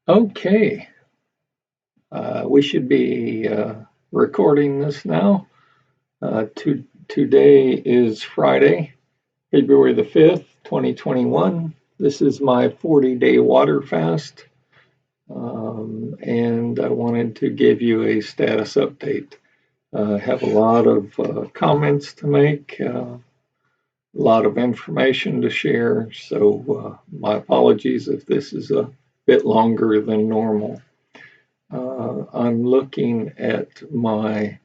Okay, we should be recording this now. Today is Friday, February the 5th, 2021. This is my 40-day water fast, and I wanted to give you a status update. I have a lot of comments to make, a lot of information to share, so my apologies if this is a bit longer than normal. I'm looking at my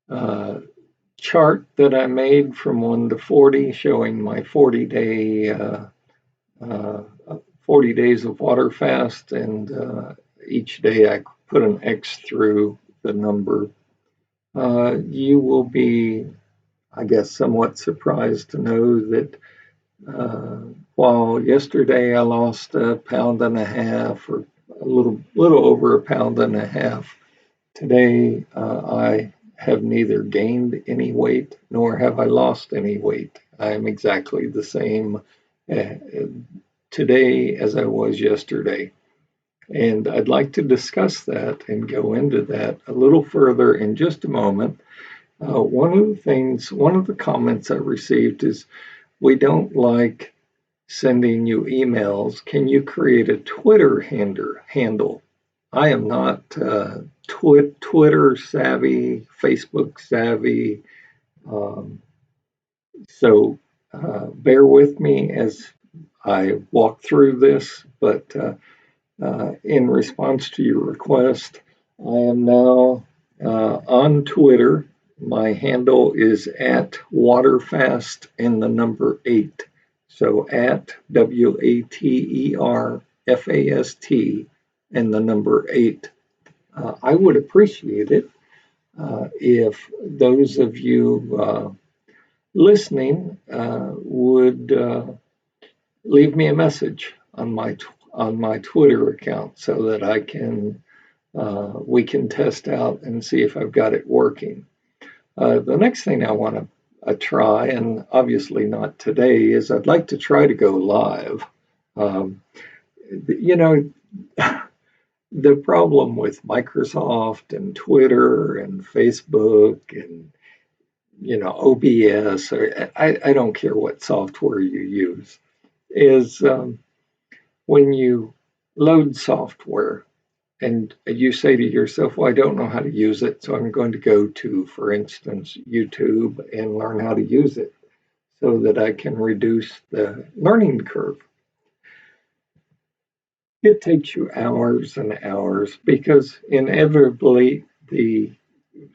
uh, chart that I made from 1 to 40, showing my 40 days of water fast, and each day I put an X through the number. You will be, I guess, somewhat surprised to know that while yesterday I lost a pound and a half, or a little over a pound and a half, today I have neither gained any weight nor have I lost any weight. I am exactly the same uh, today as I was yesterday. And I'd like to discuss that and go into that a little further in just a moment. One of the comments I received is, we don't like sending you emails. Can you create a Twitter handle? I am not Twitter savvy, Facebook savvy. Um, so bear with me as I walk through this. But in response to your request, I am now on Twitter. My handle is at waterfast and the number 8. So at WATERFAST and the number 8. I would appreciate it if those of you listening would leave me a message on my Twitter account so that I can we can test out and see if I've got it working. The next thing I want to try, and obviously not today, is I'd like to try to go live. Um, you know, the problem with Microsoft and Twitter and Facebook and OBS, or I don't care what software you use, is when you load software and you say to yourself, well, I don't know how to use it, so I'm going to go to, for instance, YouTube and learn how to use it so that I can reduce the learning curve. It takes you hours and hours because inevitably the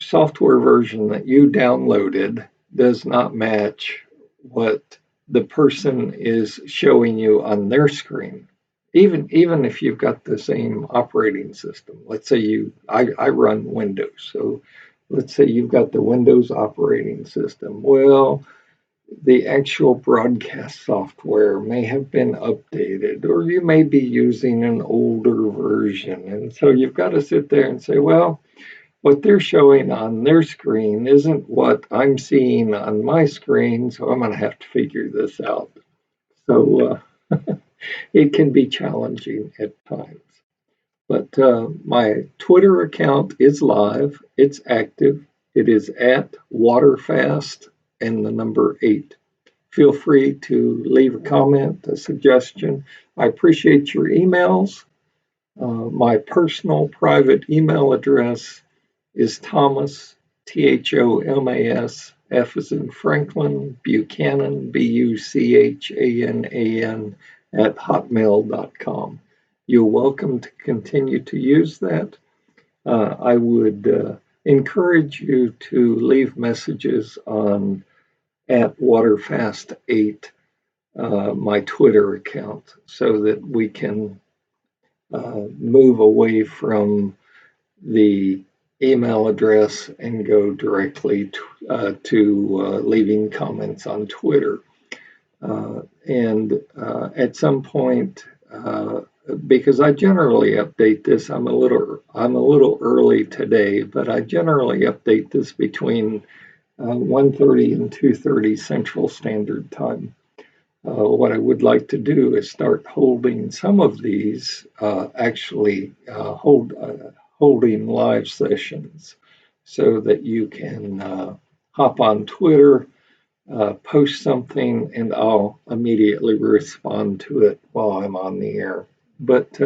software version that you downloaded does not match what the person is showing you on their screen. Even if you've got the same operating system. Let's say I run Windows, so let's say you've got the Windows operating system. Well, the actual broadcast software may have been updated, or you may be using an older version. And so you've got to sit there and say, well, what they're showing on their screen isn't what I'm seeing on my screen, so I'm going to have to figure this out. So it can be challenging at times. But my Twitter account is live, it's active. It is at Waterfast and the number 8. Feel free to leave a comment, a suggestion. I appreciate your emails. My personal private email address is Thomas, Thomas, F as in Franklin, Buchanan, Buchanan, at hotmail.com. You're welcome to continue to use that. I would encourage you to leave messages on at Waterfast8, my Twitter account, so that we can move away from the email address and go directly to leaving comments on Twitter. And at some point, because I generally update this, I'm a little early today, but I generally update this between 1:30 and 2:30 Central Standard Time. what I would like to do is start holding some of these, holding live sessions so that you can hop on Twitter, post something, and I'll immediately respond to it while I'm on the air. But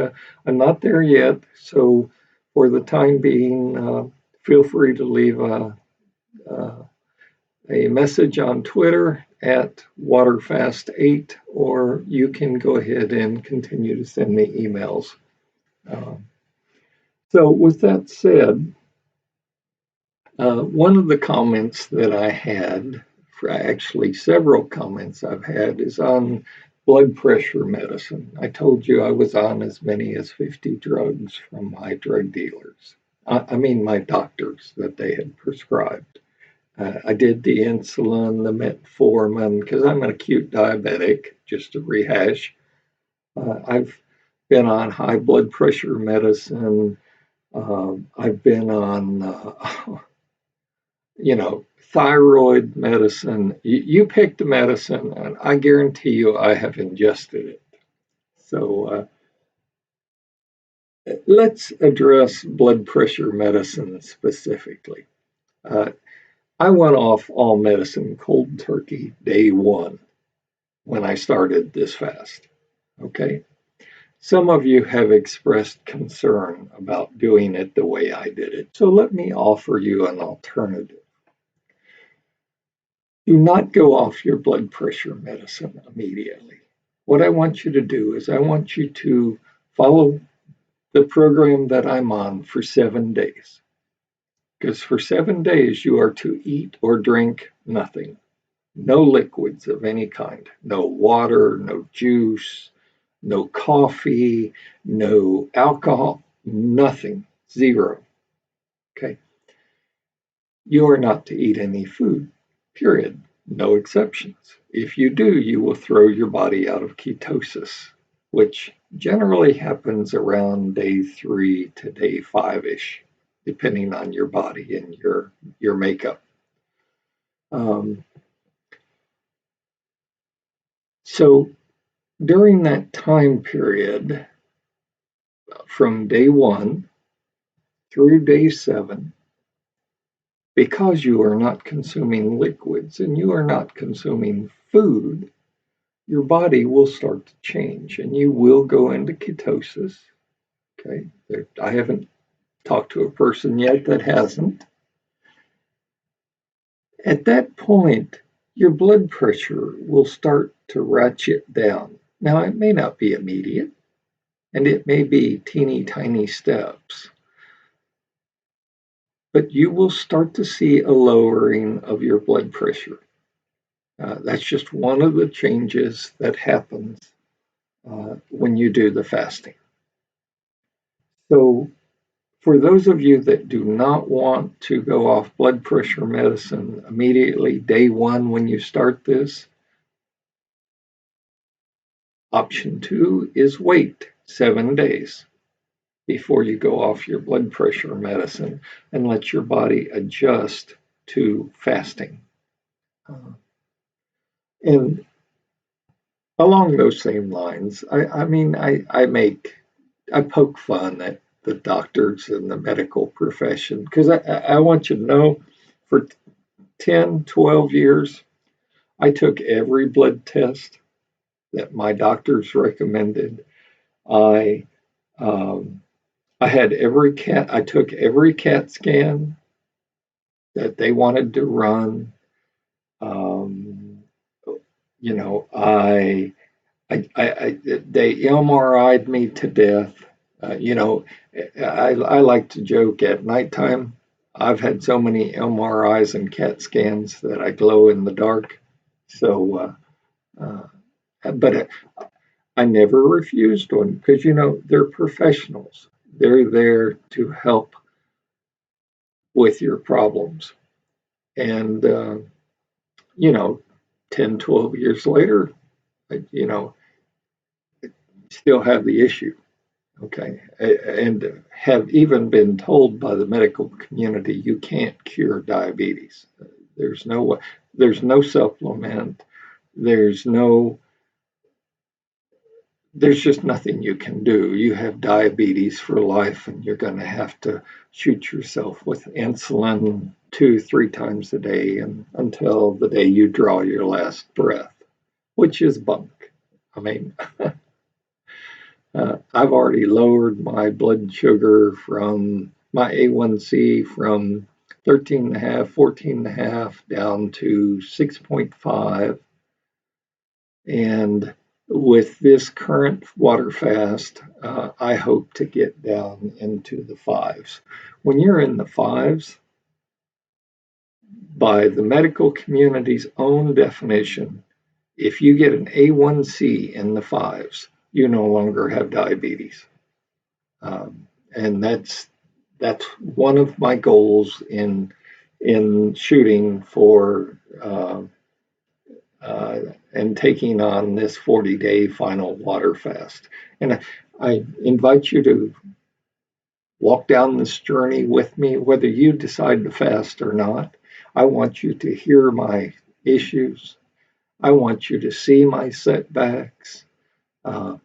I'm not there yet, so for the time being, feel free to leave a message on Twitter at Waterfast8, or you can go ahead and continue to send me emails. Um, so, with that said, one of the comments that I had, actually several comments I've had, is on blood pressure medicine. I told you I was on as many as 50 drugs from my drug dealers. I mean, my doctors that they had prescribed. I did the insulin, the metformin, because I'm an acute diabetic, just to rehash. I've been on high blood pressure medicine. I've been on, thyroid medicine. You pick the medicine, and I guarantee you I have ingested it. So let's address blood pressure medicine specifically. I went off all medicine cold turkey day one when I started this fast. Okay. Some of you have expressed concern about doing it the way I did it. So let me offer you an alternative. Do not go off your blood pressure medicine immediately. What I want you to do is I want you to follow the program that I'm on for 7 days. Because for 7 days, you are to eat or drink nothing. No liquids of any kind. No water, no juice, no coffee, no alcohol, nothing, zero. Okay. You are not to eat any food, period. No exceptions. If you do, you will throw your body out of ketosis, which generally happens around day 3 to day 5-ish, depending on your body and your makeup. So during that time period, from day 1 through day 7, because you are not consuming liquids and you are not consuming food, your body will start to change and you will go into ketosis. Okay. I haven't talked to a person yet that hasn't. At that point, your blood pressure will start to ratchet down. Now, it may not be immediate and it may be teeny tiny steps, but you will start to see a lowering of your blood pressure. That's just one of the changes that happens when you do the fasting. So, for those of you that do not want to go off blood pressure medicine immediately, day 1 when you start this, option 2 is wait 7 days before you go off your blood pressure medicine and let your body adjust to fasting. And along those same lines, I poke fun at the doctors and the medical profession because I want you to know for 10, 12 years, I took every blood test that my doctors recommended. I I had I took every CAT scan that they wanted to run. Um, you know, they MRI'd me to death. You know, I like to joke at nighttime. I've had so many MRIs and CAT scans that I glow in the dark. So, but I never refused one because, they're professionals. They're there to help with your problems. And, 10, 12 years later, you know, still have the issue. Okay. And have even been told by the medical community you can't cure diabetes. There's no supplement. There's no there's just nothing you can do. You have diabetes for life, and you're going to have to shoot yourself with insulin 2, 3 times a day and until the day you draw your last breath, which is bunk. I mean, I've already lowered my blood sugar from my A1C from 13 and a half, 14 and a half down to 6.5. And with this current water fast, I hope to get down into the fives. When you're in the fives, by the medical community's own definition, if you get an A1C in the fives, you no longer have diabetes. And that's one of my goals in shooting for and taking on this 40-day final water fast. And I invite you to walk down this journey with me, whether you decide to fast or not. I want you to hear my issues. I want you to see my setbacks. Uh,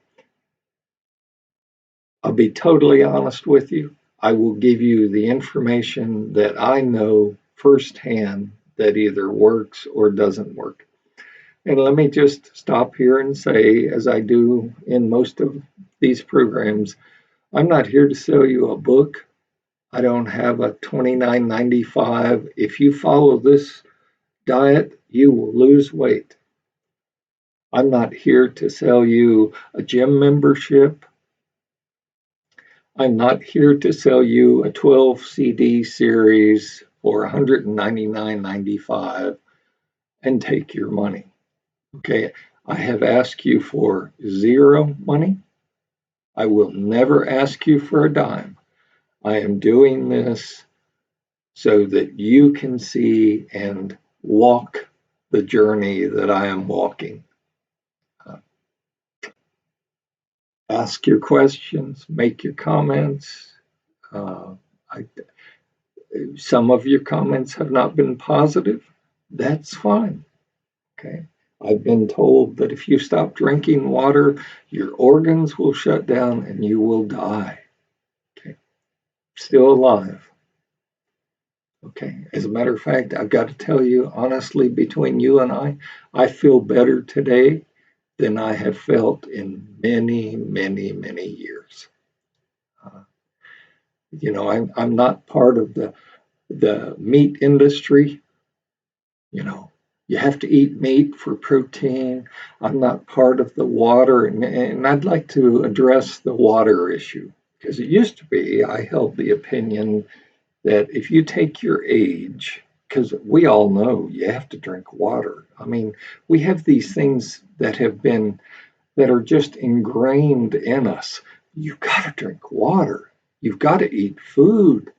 I'll be totally honest with you. I will give you the information that I know firsthand that either works or doesn't work. And let me just stop here and say, as I do in most of these programs, I'm not here to sell you a book. I don't have a $29.95. If you follow this diet, you will lose weight. I'm not here to sell you a gym membership. I'm not here to sell you a 12 CD series for $199.95 and take your money. Okay, I have asked you for zero money. I will never ask you for a dime. I am doing this so that you can see and walk the journey that I am walking. Uh, Ask your questions, make your comments. Uh, I, some of your comments have not been positive. That's fine. Okay. I've been told that if you stop drinking water, your organs will shut down and you will die. Okay. Still alive. Okay. As a matter of fact, I've got to tell you honestly, between you and I feel better today than I have felt in many, many, many years. Uh, I'm not part of the meat industry. You know, you have to eat meat for protein. I'm not part of the water, and I'd like to address the water issue because it used to be I held the opinion that if you take your age, because we all know you have to drink water. I mean, we have these things that are just ingrained in us. You've got to drink water. You've got to eat food.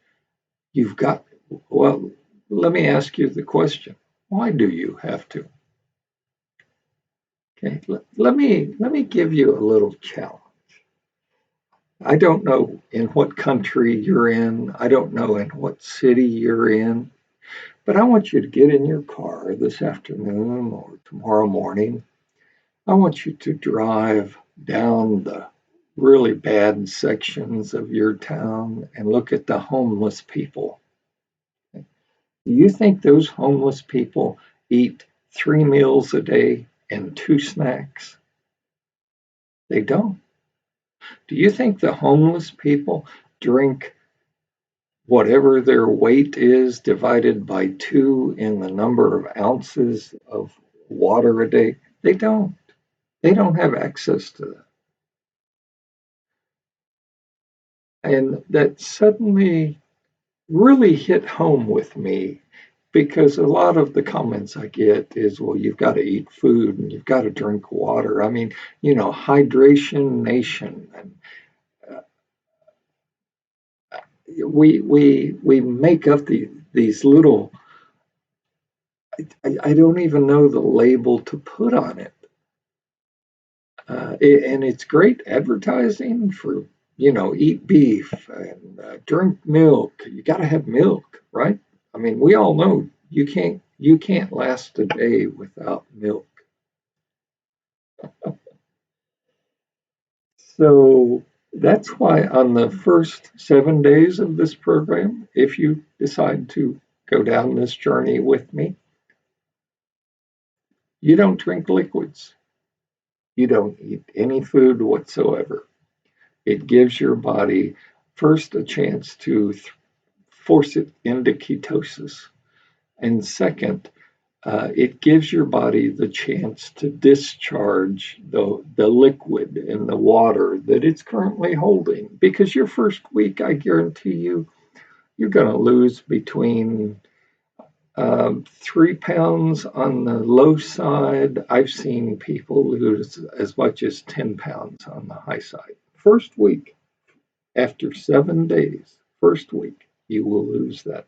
You've got, well, let me ask you the question. Why do you have to? Okay, let me give you a little challenge. I don't know in what country you're in. I don't know in what city you're in, but I want you to get in your car this afternoon or tomorrow morning. I want you to drive down the really bad sections of your town and look at the homeless people. Do you think those homeless people eat 3 meals a day and 2 snacks? They don't. Do you think the homeless people drink whatever their weight is divided by 2 in the number of ounces of water a day? They don't. They don't have access to that. And that suddenly really hit home with me because a lot of the comments I get is, well, you've got to eat food and you've got to drink water. I mean, hydration nation. And we make up these little, I don't even know the label to put on it. And it's great advertising for, eat beef and drink milk. You got to have milk, right? I mean, we all know you can't last a day without milk. So that's why on the first 7 days of this program, if you decide to go down this journey with me, you don't drink liquids. You don't eat any food whatsoever. It gives your body first a chance to force it into ketosis. And second, it gives your body the chance to discharge the liquid in the water that it's currently holding. Because your first week, I guarantee you, you're going to lose between 3 pounds on the low side. I've seen people lose as much as 10 pounds on the high side. First week, after 7 days, first week, you will lose that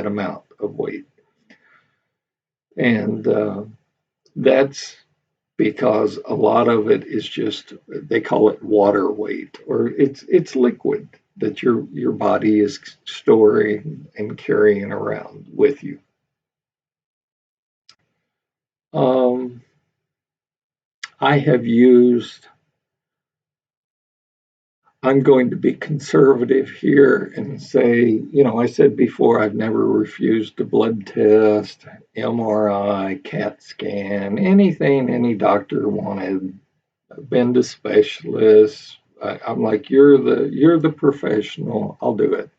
amount of weight. And that's because a lot of it is just, they call it water weight, or it's liquid that your body is storing and carrying around with you. I have used, I'm going to be conservative here and say, I said before, I've never refused a blood test, MRI, CAT scan, anything any doctor wanted. I've been to specialists. I'm like, you're the professional. I'll do it.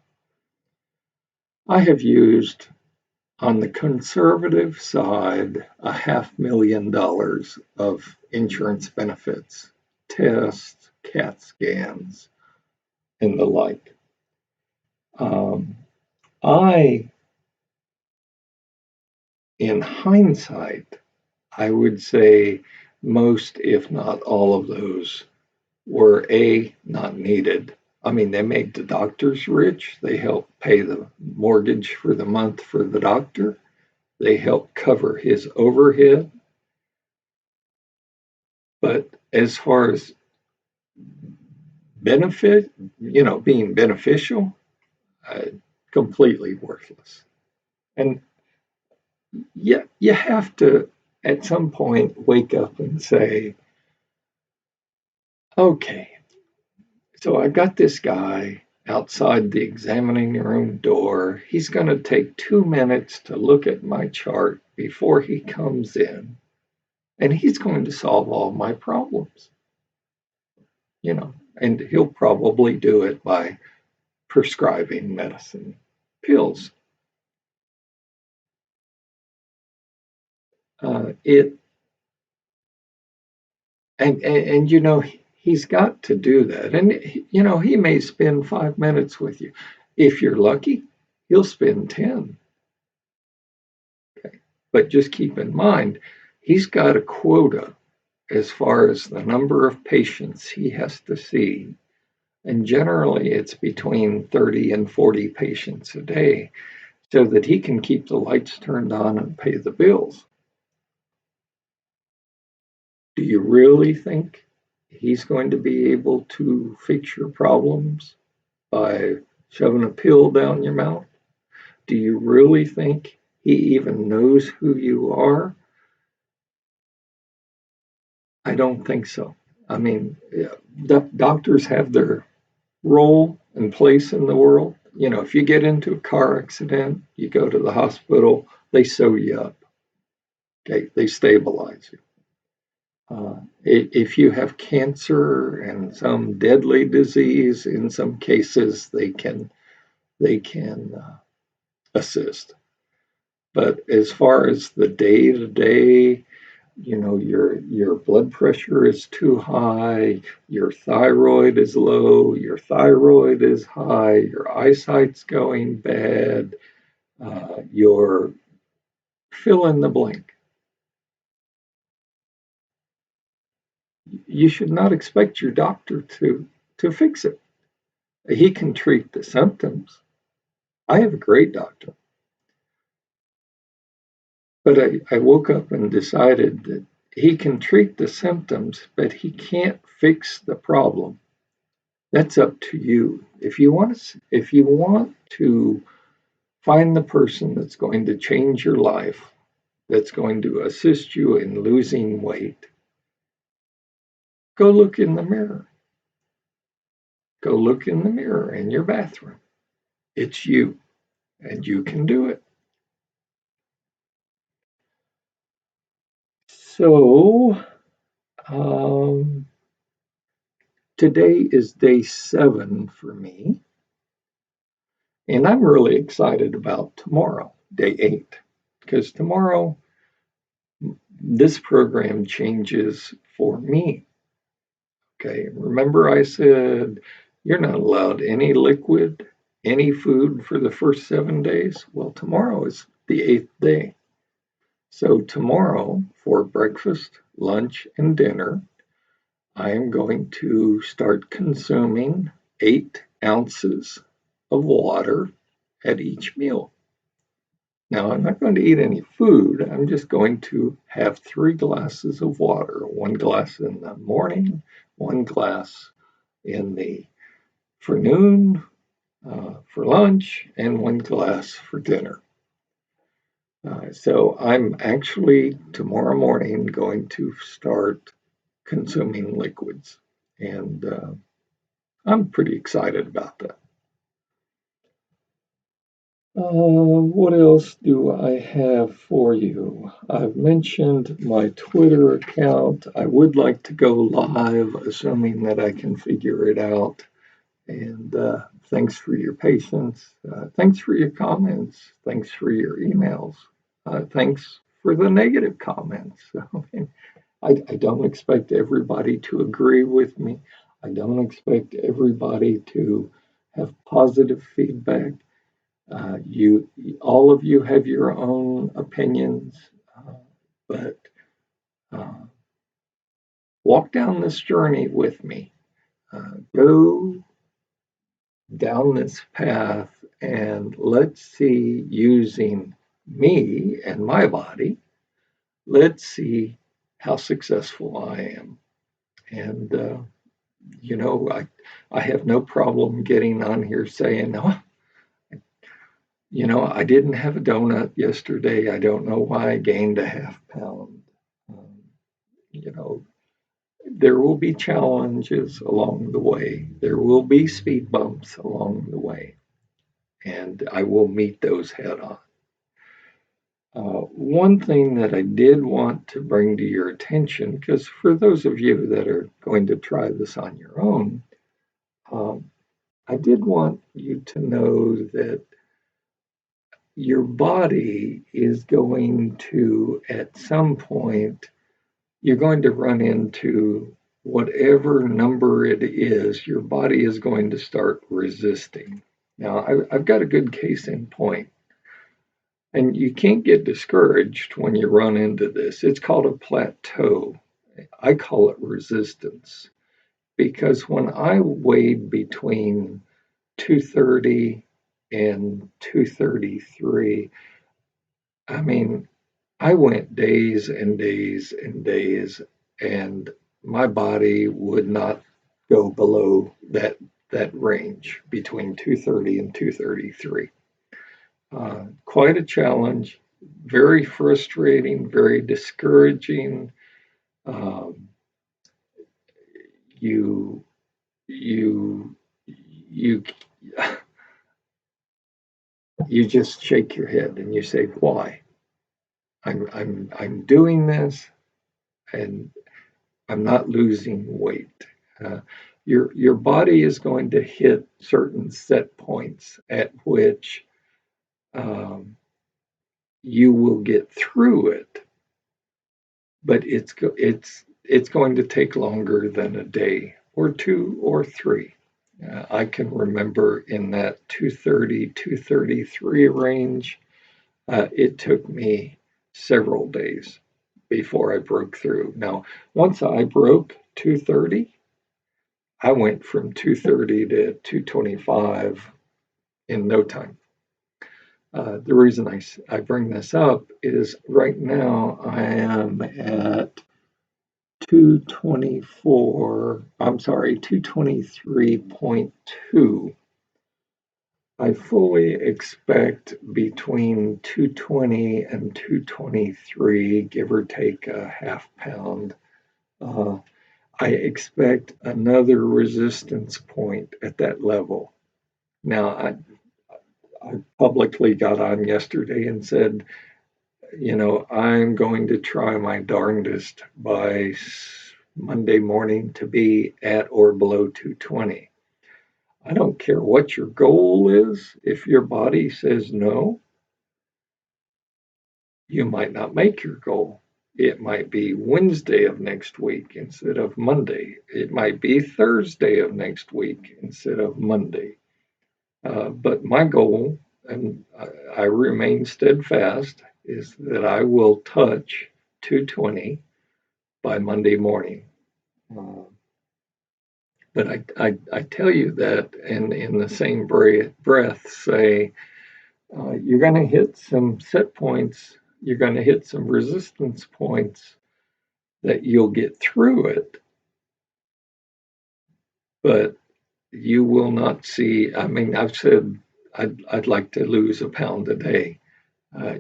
I have used, on the conservative side, $500,000 of insurance benefits, tests, CAT scans, and the like. I, in hindsight, I would say most, if not all of those, were not needed. I mean, they made the doctors rich. They helped pay the mortgage for the month for the doctor. They helped cover his overhead. But as far as benefit, being beneficial, completely worthless. And you have to, at some point, wake up and say, okay, so I got this guy outside the examining room door. He's going to take 2 minutes to look at my chart before he comes in, and he's going to solve all my problems. And he'll probably do it by prescribing medicine, pills. It and he's got to do that, and he may spend 5 minutes with you. If you're lucky, he'll spend 10. Okay, but just keep in mind, he's got a quota as far as the number of patients he has to see, and generally it's between 30 and 40 patients a day, so that he can keep the lights turned on and pay the bills. Do you really think he's going to be able to fix your problems by shoving a pill down your mouth? Do you really think he even knows who you are? I don't think so. I mean, doctors have their role and place in the world. If you get into a car accident, you go to the hospital, they sew you up. Okay, they stabilize you. If you have cancer and some deadly disease, in some cases they can assist. But as far as the day to day, your blood pressure is too high, your thyroid is low, your thyroid is high, your eyesight's going bad, your fill in the blank. You should not expect your doctor to fix it. He can treat the symptoms. I have a great doctor. But I woke up and decided that he can treat the symptoms, but he can't fix the problem. That's up to you. If you want to find the person that's going to change your life, that's going to assist you in losing weight, go look in the mirror. Go look in the mirror in your bathroom. It's you, and you can do it. So, um, today is day 7 for me, and I'm really excited about tomorrow, day 8, because tomorrow this program changes for me. Okay, remember I said you're not allowed any liquid, any food for the first 7 days? Well, tomorrow is the 8th day. So, tomorrow for breakfast, lunch, and dinner, I am going to start consuming 8 ounces of water at each meal. Now, I'm not going to eat any food. I'm just going to have 3 glasses of water, 1 glass in the morning, 1 glass in the afternoon for lunch, and 1 glass for dinner. So I'm actually tomorrow morning going to start consuming liquids, and I'm pretty excited about that. What else do I have for you? I've mentioned my Twitter account. I would like to go live, assuming that I can figure it out. And thanks for your patience. Thanks for your comments. Thanks for your emails. Thanks for the negative comments. I don't expect everybody to agree with me. I don't expect everybody to have positive feedback. You, all of you have your own opinions, but uh, walk down this journey with me. Go down this path and let's see, using me and my body, let's see how successful I am. And, I have no problem getting on here saying, oh, I didn't have a donut yesterday. I don't know why I gained a half pound. Um, you know, there will be challenges along the way. There will be speed bumps along the way, and I will meet those head on. One thing that I did want to bring to your attention, because for those of you that are going to try this on your own, um, I did want you to know that your body is going to, at some point, you're going to run into whatever number it is, your body is going to start resisting. Now, I've got a good case in point. And you can't get discouraged when you run into this. It's called a plateau. I call it resistance because when I weighed between 230 and 233, I mean, I went days and days and days, and my body would not go below that range between 230 and 233. Quite a challenge, very frustrating, very discouraging. Um, you you you you just shake your head and you say, "Why? I'm doing this and I'm not losing weight." Uh, your body is going to hit certain set points at which um, you will get through it, but it's going to take longer than a day or 2 or 3. I can remember in that 230, 233 range, it took me several days before I broke through. Now, once I broke 230, I went from 230 to 225 in no time. The reason I bring this up is right now I am at 224, I'm sorry, 223.2. I fully expect between 220 and 223, give or take a half pound. Uh, I expect another resistance point at that level. Now, I publicly got on yesterday and said, I'm going to try my darndest by Monday morning to be at or below 220. I don't care what your goal is. If your body says no, you might not make your goal. It might be Wednesday of next week instead of Monday. It might be Thursday of next week instead of Monday. But my goal, and I remain steadfast, is that I will touch 220 by Monday morning. But I tell you that, and in the same breath, say you're going to hit some set points, you're going to hit some resistance points that you'll get through it, but you will not see. I mean, I've said I'd like to lose a pound a day.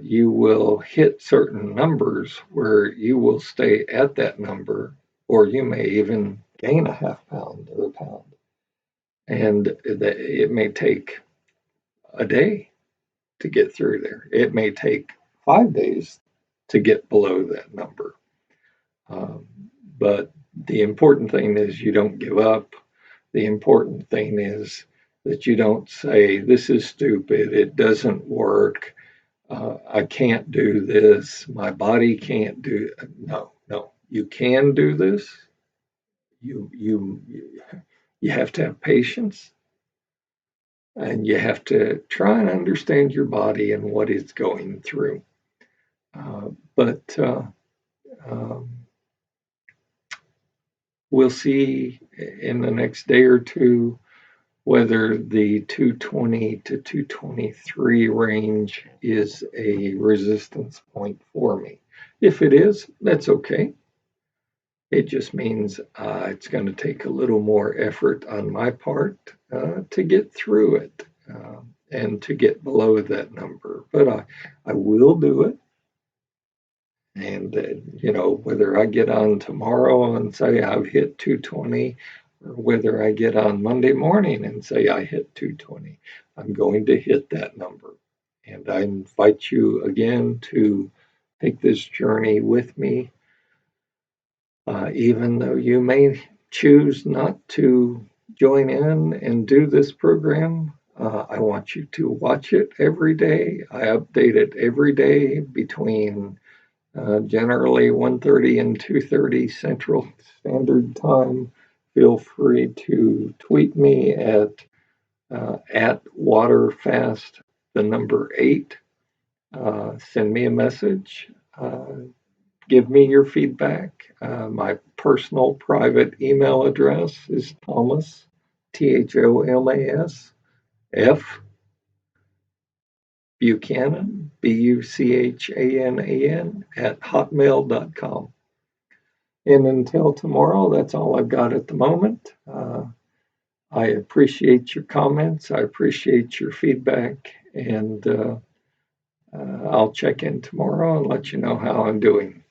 You will hit certain numbers where you will stay at that number, or you may even gain a half pound or a pound. And it may take a day to get through there. It may take 5 days to get below that number. Um, but the important thing is you don't give up. The important thing is that you don't say, this is stupid, it doesn't work, I can't do this, my body can't do it. No, no, you can do this. You have to have patience, and you have to try and understand your body and what it's going through. But um, we'll see in the next day or two whether the 220 to 223 range is a resistance point for me. If it is, that's okay. It just means it's going to take a little more effort on my part to get through it and to get below that number. But I will do it. And, whether I get on tomorrow and say I've hit 220, or whether I get on Monday morning and say I hit 220, I'm going to hit that number. And I invite you again to take this journey with me, even though you may choose not to join in and do this program. I want you to watch it every day. I update it every day between generally 1:30 and 2:30 Central Standard Time. Feel free to tweet me at waterfast, the number 8. Send me a message. Give me your feedback. My personal private email address is Thomas, Thomas, F. Buchanan, Buchanan, at hotmail.com. And until tomorrow, that's all I've got at the moment. I appreciate your comments. I appreciate your feedback. And I'll check in tomorrow and let you know how I'm doing.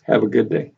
Have a good day.